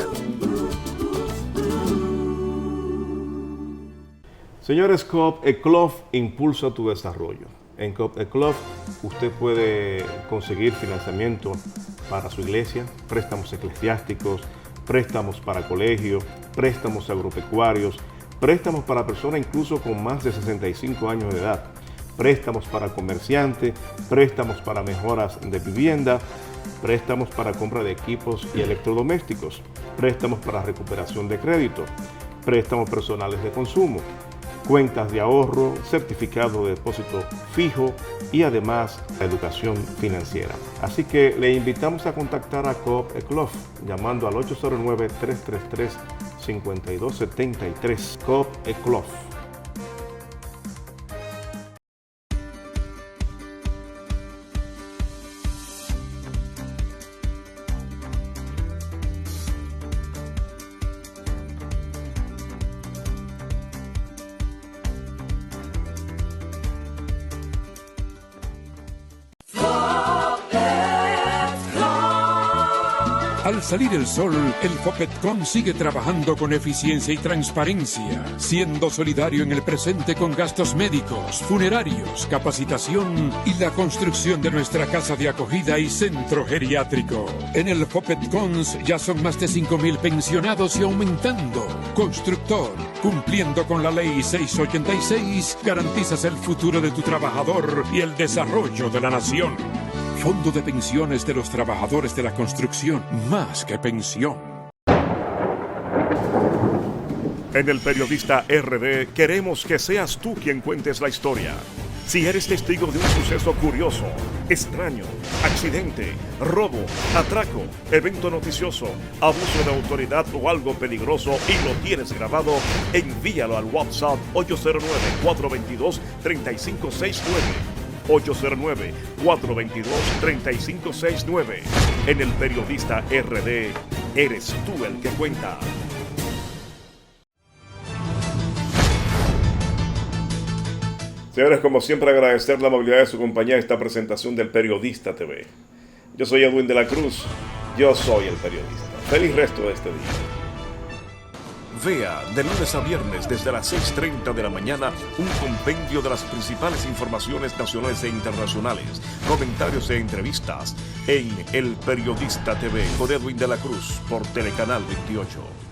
Señores, Coop Eclof impulsa tu desarrollo. En Coop Eclof usted puede conseguir financiamiento para su iglesia, préstamos eclesiásticos, préstamos para colegios, préstamos agropecuarios, préstamos para personas incluso con más de 65 años de edad, préstamos para comerciantes, préstamos para mejoras de vivienda, préstamos para compra de equipos y electrodomésticos, préstamos para recuperación de crédito, préstamos personales de consumo, cuentas de ahorro, certificado de depósito fijo y además la educación financiera. Así que le invitamos a contactar a Coop Eclof llamando al 809-333-5273. Coop Eclof. Al salir el sol, el Fopetcom sigue trabajando con eficiencia y transparencia, siendo solidario en el presente con gastos médicos, funerarios, capacitación y la construcción de nuestra casa de acogida y centro geriátrico. En el Fopetcons ya son más de 5.000 pensionados y aumentando. Constructor, cumpliendo con la ley 686, garantizas el futuro de tu trabajador y el desarrollo de la nación. Fondo de Pensiones de los Trabajadores de la Construcción, más que pensión. En El Periodista RD queremos que seas tú quien cuentes la historia. Si eres testigo de un suceso curioso, extraño, accidente, robo, atraco, evento noticioso, abuso de autoridad o algo peligroso y lo tienes grabado, envíalo al WhatsApp 809-422-3569. 809-422-3569. En El Periodista RD, eres tú el que cuenta. Señores, como siempre, agradecer la amabilidad de su compañía en esta presentación del Periodista TV. Yo soy Edwin de la Cruz, yo soy el periodista. Feliz resto de este día. Vea de lunes a viernes desde las 6:30 de la mañana un compendio de las principales informaciones nacionales e internacionales, comentarios e entrevistas en El Periodista TV con Edwin de la Cruz por Telecanal 28.